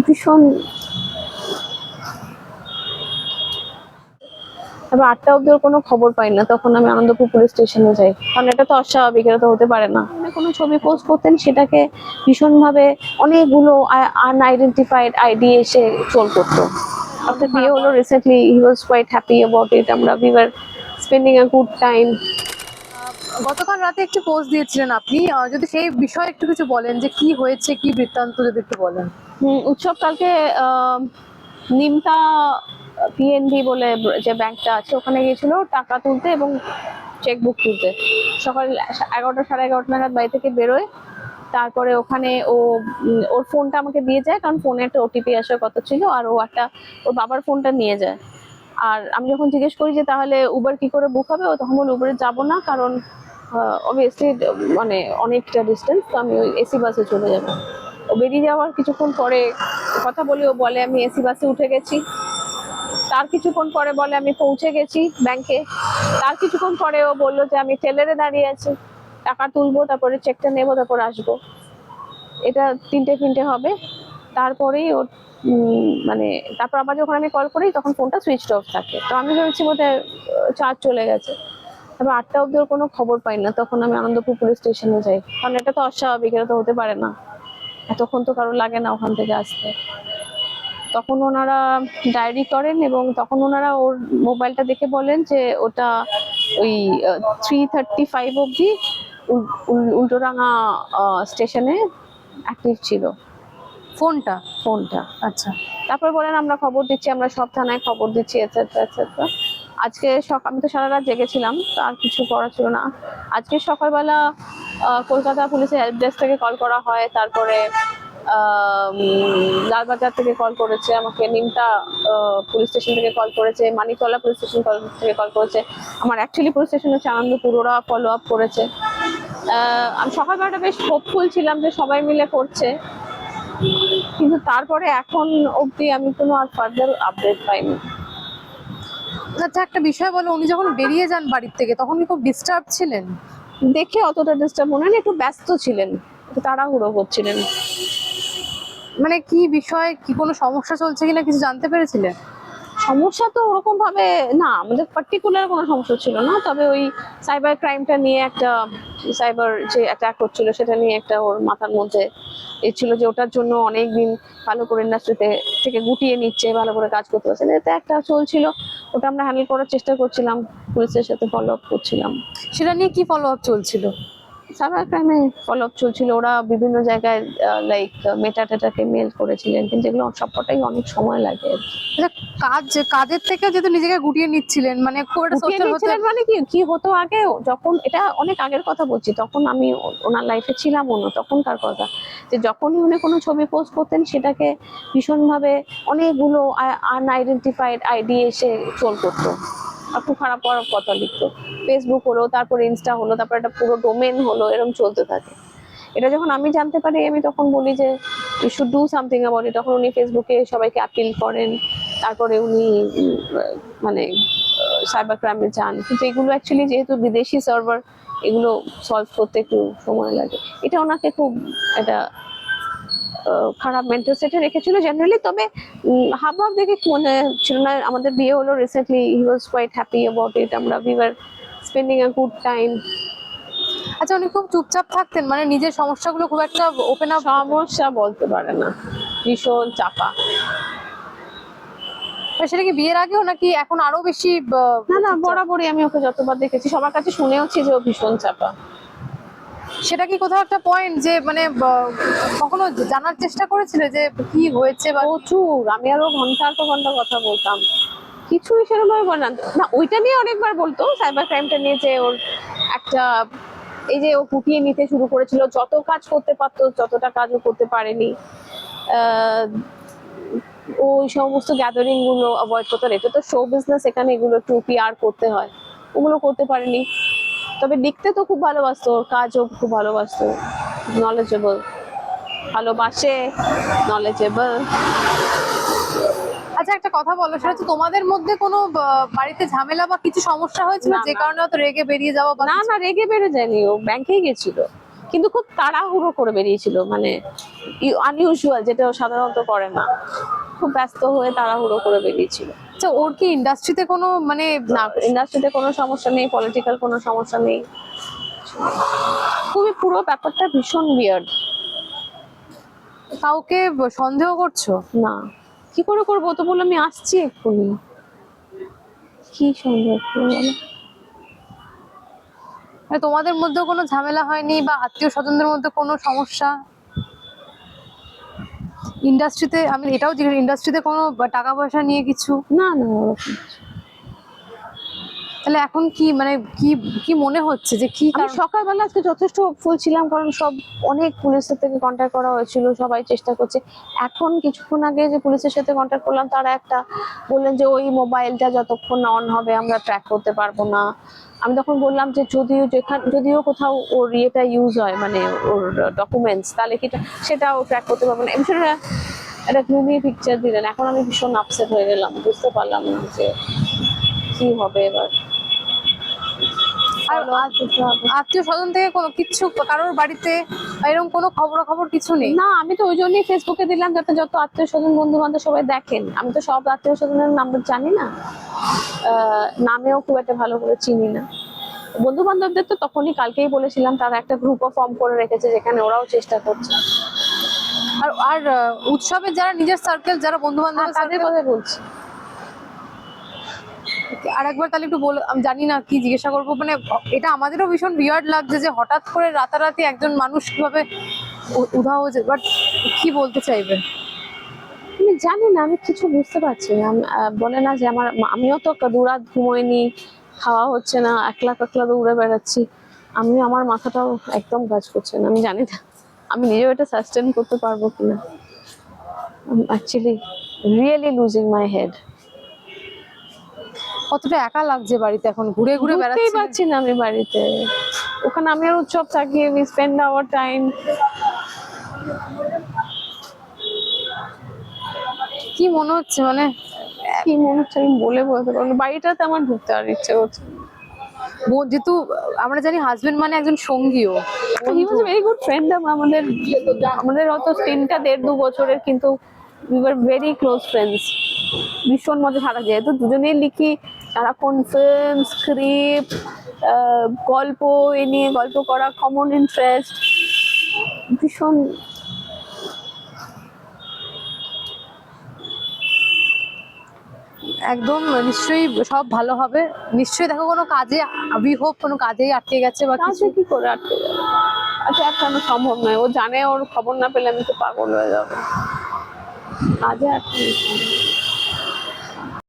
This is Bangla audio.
ভীষণ। তারপর 8টা অব্দি ওর কোনো খবর পাই না, তখন আমি আনন্দপুর পুলিশ স্টেশনে যাই, কারণ এটা তো অস্বাভাবিক, এটা তো হতে পারে না। কোনো ছবি পোস্ট করতেন, সেটাকে ভীষণভাবে অনেকগুলো আনআইডেন্টিফাইড আইডি এসে ট্রোল করতো। আমাদের বিয়ে হলো recently, he was quite happy about it, we were spending a good time. গতকাল রাতে একটু পোস্ট দিয়েছিলেন আপনি, যদি সেই বিষয়ে একটু কিছু বলেন যে কি হয়েছে, কি বৃত্তান্ত যদি একটু বলেন। উৎসব কালকে নিমতা পিএনবি বলে যে ব্যাংকটা আছে, ওখানে গিয়েছিল টাকা তুলতে এবং চেকবুক তুলতে। সকাল 11টা সাড়ে 11টা নাগাদ বাড়ি থেকে বেরোয়। তারপরে ওখানে ওর ফোনটা আমাকে দিয়ে যায়, কারণ ফোনে একটা ওটিপি আসার কথা ছিল, আর ও একটা ওর বাবার ফোনটা নিয়ে যায়। আর আমি যখন জিজ্ঞেস করি যে তাহলে উবার কি করে বুক হবে, ও তখন বলে উবারে যাবো না, কারণ অবভিয়াসলি মানে অনেকটা ডিস্টেন্স, তো আমি ওই এসি বাসে চলে যাবো। ও বেরিয়ে যাওয়ার কিছুক্ষণ পরে কথা বলি, ও বলে আমি এসি বাসে উঠে গেছি। তার কিছুক্ষণ পরে বলে আমি পৌঁছে গেছি ব্যাংকে। তার কিছুক্ষণ পরে ও বললো যে আমি টেলারে দাঁড়িয়ে আছি, টাকা তুলবো, তারপরে চেকটা নেবো, তারপর আসবো। এটা 3টে হবে। তারপরেই ওর মানে তারপর আবার যখন আমি কল করি, তখন ফোনটা সুইচ অফ থাকে, তো আমি ভেবেছি বোধহয় চার্জ চলে গেছে। তারপর 8টা অব্দি ওর কোনো খবর পাই না, তখন আমি আনন্দপুর পুলিশ স্টেশনে যাই, কারণ এটা তো অস্বাভাবিক, এটা তো হতে পারে না। এতক্ষণ তো কারো লাগে না ওখান থেকে আসতে। তখন ওনারা ডায়েরি করেন এবং তখন ওনারা ওর মোবাইলটা দেখে বলেন যে ওটা ওই 3:35 অব্দি উল্টোডাঙা স্টেশনে অ্যাক্টিভ ছিল ফোনটা। আচ্ছা, তারপর বলেন আমরা খবর দিচ্ছি, আমরা সব থানায় খবর দিচ্ছি, এটসেট্রা এটসেট্রা। আজকে আমি তো সারা রাত জেগেছিলাম, তো আর কিছু করা ছিল না। আজকে সকালবেলা কলকাতা পুলিশের হেল্প ডেস্ক থেকে কল করা হয়, তারপরে লালবাজার থেকে কল করেছে আমাকে, নিমতা পুলিশ স্টেশন থেকে কল করেছে, মানিকতলা পুলিশ স্টেশন থেকে কল করেছে। আমার অ্যাকচুয়ালি পুলিশ স্টেশন হচ্ছে আনন্দপুর, ওরা ফলো আপ করেছে। আমি সকালবেলাটা বেশ হোপফুল ছিলাম যে সবাই মিলে করছে, কিন্তু তারপরে এখন অবধি আমি কোনো আর ফার্দার আপডেট পাইনি। আচ্ছা, একটা বিষয় বলো, উনি যখন বেরিয়ে যান বাড়ির থেকে তখন কি খুব ডিস্টার্ব ছিলেন? দেখে অতটা ডিস্টার্ব মনে হয় না, একটু ব্যস্ত ছিলেন, একটু তাড়াহুড়ো করছিলেন। মানে কি বিষয়, কি কোনো সমস্যা চলছে কিনা কিছু জানতে পেরেছিলেন? সমস্যা তো ওরকম ভাবে না, আমাদের পার্টিকুলার কোনো সমস্যা ছিল না, তবে ওই সাইবার ক্রাইমটা নিয়ে একটা, সাইবার যে অ্যাটাক হচ্ছিল সেটা নিয়ে একটা ওর মাথার মধ্যে এ ছিল, যে ওটার জন্য অনেকদিন ভালো করে ইন্ডাস্ট্রিতে থেকে গুটিয়ে নিচ্ছে, ভালো করে কাজ করতে পারছে না, এটা একটা চলছিল। ওটা আমরা হ্যান্ডেল করার চেষ্টা করছিলাম, পুলিশের সাথে ফলো আপ করছিলাম। সেটা নিয়ে কি ফলো আপ চলছিল? সাইবার ক্রাইমে ফলো আপ চলছিল, ওরা বিভিন্ন জায়গায় লাইক মেটাটাকে মেল করেছিলেন, কিন্তু এগুলো সবকটাই অনেক সময় লাগে। আচ্ছা, কাজের থেকে যেহেতু নিজেকে গুটিয়ে নিচ্ছিলেন, মানে খুব একটা সোশ্যাল হতে মানে কি হতো আগে, যখন এটা অনেক আগের কথা বলছি, তখন আমি ওনার লাইফে ছিলাম না, তখনকার কথা, যে যখনই উনি কোনো ছবি পোস্ট করতেন, সেটাকে ভীষণভাবে অনেকগুলো আনআইডেন্টিফাইড আইডি এসে ট্রোল করতো, আর খুব খারাপ খারাপ কথা লিখতো। ফেসবুক হলো, তারপরে ইনস্টা হলো, তারপর একটা পুরো ডোমেন হলো, এরকম চলতে থাকে। এটা যখন আমি জানতে পারি, আমি তখন বলি যে you should do something about it. তখন উনি ফেসবুকে সবাইকে আপিল করেন, তারপরে উনি মানে সাইবার ক্রাইমে যান, কিন্তু এগুলো অ্যাকচুয়ালি যেহেতু বিদেশি সার্ভার, এগুলো সলভ করতে একটু সময় লাগে। এটা ওনাকে খুব একটা খারাপ মেন্টাল সেটে রেখেছিল জেনারেলি। তবে হাবভাব দেখে মনে ছিল না, আমাদের বিয়ে হলো recently, he was quite happy about it, we were spending a good time. আচ্ছা, উনি খুব চুপচাপ থাকতেন, মানে নিজের সমস্যাগুলো খুব একটা ওপেন আপ? সমস্যা বলতে পারে না, ভীষণ চাপা। সেটা কি বিয়ের আগেও নাকি এখন আরো বেশি? না, বরাবরই আমি ওকে যতবার দেখেছি সবার কাছে শুনেওছি যে ও ভীষণ চাপা। সেটা কি কোথাও একটা পয়েন্ট যে মানে কখনো জানার চেষ্টা করেছিল যে কি হয়েছে? বা প্রচুর, আমি আরো ঘন্টার পর ঘন্টা কথা বলতাম, কিছুই সেরকম ভাবে বলে না। ওইটা নিয়ে অনেকবার বলতো, সাইবার ক্রাইমটা নিয়ে, যে ওর একটা এই যে ও কুটিয়ে নিতে শুরু করেছিল, যত কাজ করতে পারতো যতটা কাজও করতে পারেনি। ওই সমস্ত গ্যাদারিং গুলো অ্যাভয়েড করতে হয়, এটা তো শো বিজনেস, এখানে এগুলো একটু পিআর করতে হয়, ওগুলো করতে পারেনি। তবে লিখতে তো খুব ভালোবাসতো, কাজও খুব ভালোবাসতো, নলেজেবল, ভালোবাসে, নলেজেবল। আচ্ছা, একটা কথা বলো, সেটা হচ্ছে তোমাদের মধ্যে কোনো বাড়িতে ঝামেলা বা কিছু সমস্যা হয়েছিল যে কারণে হয়তো রেগে বেরিয়ে যাওয়া? না, রেগে বেড়ে যায়নি, ও ব্যাংকেই গেছিল। কিন্তু খুব তাড়াহুড়ো করে বেরিয়েছিল, মানে আনইউজুয়াল, যেটা ও সাধারণত করে না। খুব ব্যস্ত হয়ে তাড়াহুড়ো করে বেরিয়েছিল। আচ্ছা, ওর কি ইন্ডাস্ট্রিতে কোনো মানে না, ইন্ডাস্ট্রিতে কোনো সমস্যা নেই, পলিটিক্যাল কোনো সমস্যা নেই। খুবই পুরো ব্যাপারটা ভীষণ বিয়ার্ড। কাউকে সন্দেহ করছো? না, কি করে করবো? ও তো বললো আমি আসছি এক্ষুনি, কি সন্দেহ করবো বলো? মানে তোমাদের মধ্যে কোনো ঝামেলা হয়নি বা আত্মীয় স্বজনদের মধ্যে কোনো সমস্যা? ইন্ডাস্ট্রিতে আমি এটাও জিজ্ঞেস, ইন্ডাস্ট্রিতে কোনো টাকা পয়সা নিয়ে কিছু? না না, ওরকম কিছু। তাহলে এখন কি মানে কি কি মনে হচ্ছে যে কি আমি কারণ? সকালবেলা আজকে যথেষ্ট হোপফুল ছিলাম, কারণ সব অনেক পুলিশের থেকে কন্ট্যাক্ট করা হয়েছিল, সবাই চেষ্টা করছে। এখন কিছুক্ষণ আগে যে পুলিশের সাথে কন্ট্যাক্ট করলাম, তারা একটা বললেন যে ওই মোবাইলটা যতক্ষণ না অন হবে আমরা ট্র্যাক করতে পারবো না। আমি তখন বললাম যে যদিও কোথাও ওর ইয়েটা ইউজ হয়, মানে ওর ডকুমেন্টস, তাহলে কি সেটাও ট্র্যাক করতে পারবো না। এই বিষয়ে একটা গ্লুমি পিকচার দিলেন। এখন আমি ভীষণ আপসেট হয়ে গেলাম, বুঝতে পারলাম না যে কি হবে এবার। আর আত্মীয় স্বজন থেকে কোনো কিছু, কারোর বাড়িতে এরকম কোনো খবরাখবর কিছু নেই? না, আমি তো ওই জন্যই ফেসবুকে দিলাম, যাতে যত আত্মীয় স্বজন বন্ধু বান্ধব সবাই দেখেন। আমি তো সব আত্মীয় স্বজনের নাম্বার জানি না, নামেও খুব একটা ভালো করে চিনি না। বন্ধু বান্ধবদের তো তখনই কালকেই বলেছিলাম, তারা একটা গ্রুপও ফর্ম করে রেখেছে, যেখানে ওরাও চেষ্টা করছে। আর আর উৎসবে যারা নিজের সার্কেল, যারা বন্ধু বান্ধব, তাদের কথাই বলছি। আর একবার তাহলে একটু বল, আমি জানি না কি জিজ্ঞাসা করবো, মানে এটা আমাদেরও ভীষণ বিয়ার্ড লাগছে যে হঠাৎ করে রাতারাতি একজন মানুষ কিভাবে উধাও হয়েছে, বাট কি বলতে চাইবে? আমি জানি না, আমি কিছু বুঝতে পারছি না। বলে না যে আমিও তো দুরাত ঘুমোইনি, খাওয়া হচ্ছে না, একলা একলা দৌড়ে বেড়াচ্ছি। আমার মাথাটাও একদম কাজ করছে না। আমি জানি না আমি নিজেও এটা সাস্টেন করতে পারবো কিনা। Actually really losing my head. কতটা একা লাগছে বাড়িতে, এখন ঘুরে ঘুরে বুঝতেই বেড়াচ্ছি। পারছি না আমি বাড়িতে। ওখানে আমি আর উৎসব থাকি, উই স্পেন্ড আওয়ার টাইম। কি মনে হচ্ছে মানে? কি মনে হচ্ছে আমি বলে বলতে পারবো না। বাড়িটাতে আমার ঢুকতে আর ইচ্ছে করছে। যেহেতু আমরা জানি হাজবেন্ড মানে একজন সঙ্গীও, হি ওয়াজ ভেরি গুড ফ্রেন্ড। আমাদের হয়তো স্ক্রিনটা 1.5-2 বছরের, কিন্তু we were very close friends. ভীষণ মজা, সারা যেহেতু দুজনেই লিখি, সারাক্ষণ ফিল্ম, স্ক্রিপ্ট, গল্প, এ নিয়ে গল্প করা, কমন ইন্টারেস্ট, ভীষণ। একদম নিশ্চয়ই সব ভালো হবে। নিশ্চয়ই দেখো কোনো কাজে, উই হোপ কোনো কাজেই আটকে গেছে বা কিছু। কাজে কি করে আটকে যাবে? আচ্ছা, আটকানো সম্ভব নয়। ও জানে ওর খবর না পেলে আমি তো পাগল হয়ে যাবো। কাজে আটকে